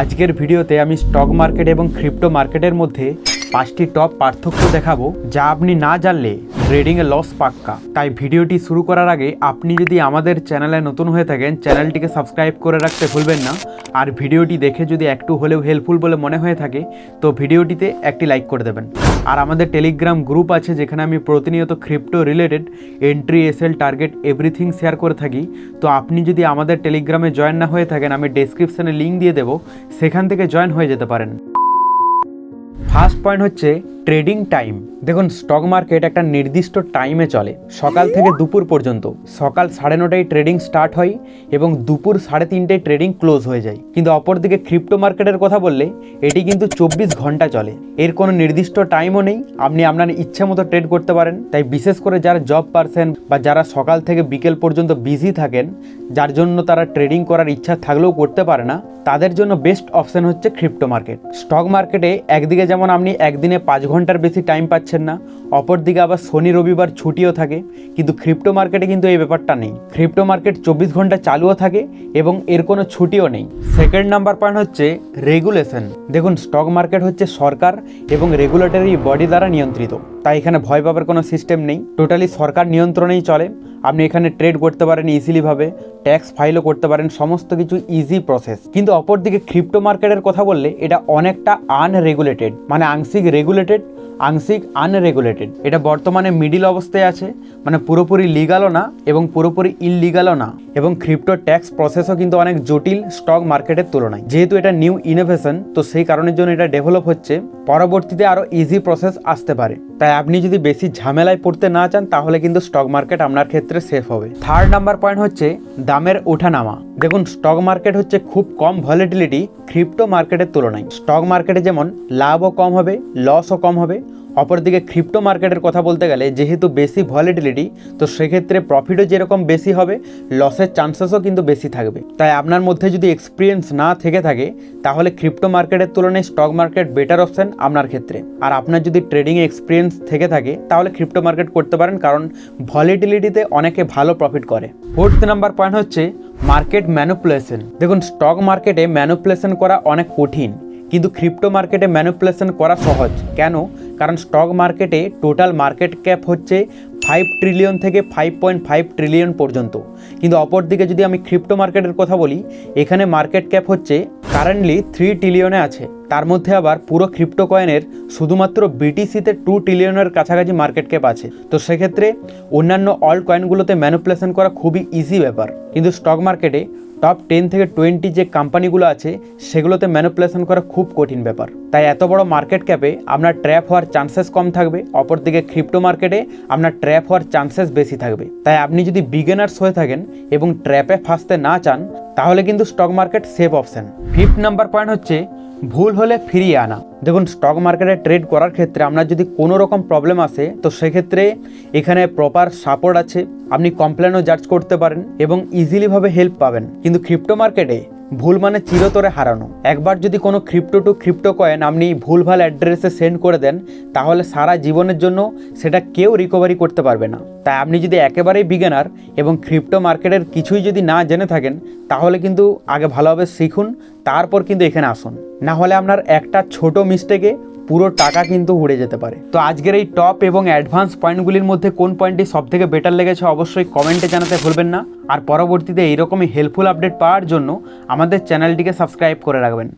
আজকের ভিডিওতে আমি স্টক মার্কেট এবং ক্রিপ্টো মার্কেটের মধ্যে 5টি টপ পার্থক্য দেখাবো, যা আপনি না জানলে ট্রেডিংয়ে লস পাক্কা। তাই ভিডিওটি শুরু করার আগে আপনি যদি আমাদের চ্যানেলে নতুন হয়ে থাকেন, চ্যানেলটিকে সাবস্ক্রাইব করে রাখতে ভুলবেন না। আর ভিডিওটি দেখে যদি একটু হলেও হেল্পফুল বলে মনে হয়ে থাকে তো ভিডিওটিতে একটি লাইক করে দেবেন। আর আমাদের টেলিগ্রাম গ্রুপ আছে, যেখানে আমি প্রতিনিয়ত crypto related entry, SL, target everything share করে থাকি। তো আপনি যদি আমাদের টেলিগ্রামে জয়েন না হয়ে থাকেন, আমি ডেসক্রিপশানে লিঙ্ক দিয়ে দেবো, সেখান থেকে জয়েন হয়ে যেতে পারেন। ফার্স্ট পয়েন্ট হচ্ছে ট্রেডিং টাইম। দেখুন, স্টক মার্কেট একটা নির্দিষ্ট টাইমে চলে, সকাল থেকে দুপুর পর্যন্ত। সকাল 9:30টায় ট্রেডিং স্টার্ট হয় এবং দুপুর 3:30টায় ট্রেডিং ক্লোজ হয়ে যায়। কিন্তু অপরদিকে ক্রিপ্টো মার্কেটের কথা বললে এটি কিন্তু 24 ঘন্টা চলে, এর কোনো নির্দিষ্ট টাইমও নেই। আপনি আপনার ইচ্ছা মতো ট্রেড করতে পারেন। তাই বিশেষ করে যারা জব পারসন বা যারা সকাল থেকে বিকেল পর্যন্ত বিজি থাকেন, যার জন্য তারা ট্রেডিং করার ইচ্ছা থাকলেও করতে পারে না, তাদের জন্য বেস্ট অপশন হচ্ছে ক্রিপ্টো মার্কেট। স্টক মার্কেটে একদিকে যেমন আপনি একদিনে 5 ঘন্টার বেশি টাইম পাচ্ছেন না, অপরদিকে আবার শনি রবিবার ছুটিও থাকে। কিন্তু ক্রিপ্টো মার্কেটে কিন্তু এই ব্যাপারটা নেই। ক্রিপ্টো মার্কেট 24 ঘন্টা চালুও থাকে এবং এর কোনো ছুটিও নেই। সেকেন্ড নাম্বার পয়েন্ট হচ্ছে রেগুলেশন। দেখুন, স্টক মার্কেট হচ্ছে সরকার এবং রেগুলেটরি বডি দ্বারা নিয়ন্ত্রিত। তাই এখানে ভয় পাবার কোনো সিস্টেম নেই, টোটালি সরকার নিয়ন্ত্রণেই চলে। আপনি এখানে ট্রেড করতে পারেন ইজিলিভাবে, ট্যাক্স ফাইলও করতে পারেন, সমস্ত কিছু ইজি প্রসেস। কিন্তু অপরদিকে ক্রিপ্টো মার্কেটের কথা বললে এটা অনেকটা আনরেগুলেটেড, মানে আংশিক রেগুলেটেড, আংশিক আনরেগুলেটেড। এটা বর্তমানে মিডিল অবস্থায় আছে, মানে পুরোপুরি লিগালও না এবং পুরোপুরি ইললিগালও না। এবং ক্রিপ্টো ট্যাক্স প্রসেসও কিন্তু অনেক জটিল স্টক মার্কেটের তুলনায়। যেহেতু এটা নিউ ইনোভেশন, তো সেই কারণের জন্য এটা ডেভেলপ হচ্ছে, পরবর্তীতে আরও ইজি প্রসেস আসতে পারে। তাই আপনি যদি বেশি ঝামেলায় পড়তে না চান, তাহলে কিন্তু স্টক মার্কেট আপনার ক্ষেত্রে সেফ হবে। থার্ড নাম্বার পয়েন্ট হচ্ছে দামের ওঠানামা। দেখুন, স্টক মার্কেট হচ্ছে খুব কম ভলিটিলিটি ক্রিপ্টো মার্কেটের তুলনায়। স্টক মার্কেটে যেমন লাভও কম হবে, লসও কম হবে। অপরদিকে ক্রিপ্টো মার্কেটের কথা বলতে গেলে যেহেতু বেশি ভলিটিলিটি, তো সেক্ষেত্রে প্রফিটও যেরকম বেশি হবে, লসের চান্সেসও কিন্তু বেশি থাকবে। তাই আপনার মধ্যে যদি এক্সপিরিয়েন্স না থেকে থাকে, তাহলে ক্রিপ্টো মার্কেটের তুলনায় স্টক মার্কেট বেটার অপশন আপনার ক্ষেত্রে। আর আপনার যদি ট্রেডিংয়ে এক্সপিরিয়েন্স থেকে থাকে, তাহলে ক্রিপ্টো মার্কেট করতে পারেন, কারণ ভলিটিলিটিতে অনেকে ভালো প্রফিট করে। ফোর্থ নাম্বার পয়েন্ট হচ্ছে মার্কেট ম্যানিপুলেশন। দেখুন, স্টক মার্কেটে ম্যানিপুলেশন করা অনেক কঠিন, কিন্তু ক্রিপ্টো মার্কেটে ম্যানিপুলেশন করা সহজ। কেন? কারণ স্টক মার্কেটে টোটাল মার্কেট ক্যাপ হচ্ছে 5 ট্রিলিয়ন থেকে 5.5 ট্রিলিয়ন পর্যন্ত। কিন্তু অপরদিকে যদি আমি ক্রিপ্টো মার্কেটের কথা বলি, এখানে মার্কেট ক্যাপ হচ্ছে কারেন্টলি 3 ট্রিলিয়নে আছে। তার মধ্যে আবার পুরো ক্রিপ্টো কয়েনের শুধুমাত্র বিটিসিতে 2 ট্রিলিয়নের কাছাকাছি মার্কেট ক্যাপ আছে। তো সেক্ষেত্রে অন্যান্য অল্ট কয়েনগুলোতে ম্যানিপুলেশন করা খুবই ইজি ব্যাপার। কিন্তু স্টক মার্কেটে টপ 10 থেকে 20 যে কোম্পানিগুলো আছে, সেগুলোতে ম্যানিপুলেশন করা খুব কঠিন ব্যাপার। তাই এত বড় মার্কেট ক্যাপে আপনার ট্র্যাপ হওয়ার চান্সেস কম থাকবে, অপরদিকে ক্রিপ্টো মার্কেটে আপনার ট্র্যাপ হওয়ার চান্সেস বেশি থাকবে। তাই আপনি যদি বিগিনার্স হয়ে থাকেন এবং ট্র্যাপে ফাঁসতে না চান, তাহলে কিন্তু stock market safe option. Fifth number point হচ্ছে ভুল হলে ফিরিয়ে আনা। দেখুন, স্টক মার্কেটে ট্রেড করার ক্ষেত্রে আপনার যদি কোনো রকম প্রবলেম আসে, তো সেক্ষেত্রে এখানে প্রপার সাপোর্ট আছে, আপনি কমপ্লেনও জাজ করতে পারেন এবং ইজিলিভাবে হেল্প পাবেন। কিন্তু ক্রিপ্টো মার্কেটে ভুল মানে চিরতরে হারানো। একবার যদি কোনো ক্রিপ্টো টু ক্রিপ্টো কয়েন আপনি ভুলভাল অ্যাড্রেসে সেন্ড করে দেন, তাহলে সারা জীবনের জন্য সেটা কেউ রিকভারি করতে পারবে না। তাই আপনি যদি একেবারেই বিগিনার এবং ক্রিপ্টো মার্কেটের কিছুই যদি না জেনে থাকেন, তাহলে কিন্তু আগে ভালোভাবে শিখুন, তারপর কিন্তু এখানে আসুন। না হলে আপনার একটা ছোট মিস্টেকে পুরো টাকা কিন্তু উড়ে যেতে পারে। তো আজকের এই টপ এবং অ্যাডভান্স পয়েন্টগুলির মধ্যে কোন পয়েন্টটি সবথেকে বেটার লেগেছে অবশ্যই কমেন্টে জানাতে ভুলবেন না। আর পরবর্তীতে এইরকমই হেল্পফুল আপডেট পাওয়ার জন্য আমাদের চ্যানেলটিকে সাবস্ক্রাইব করে রাখবেন।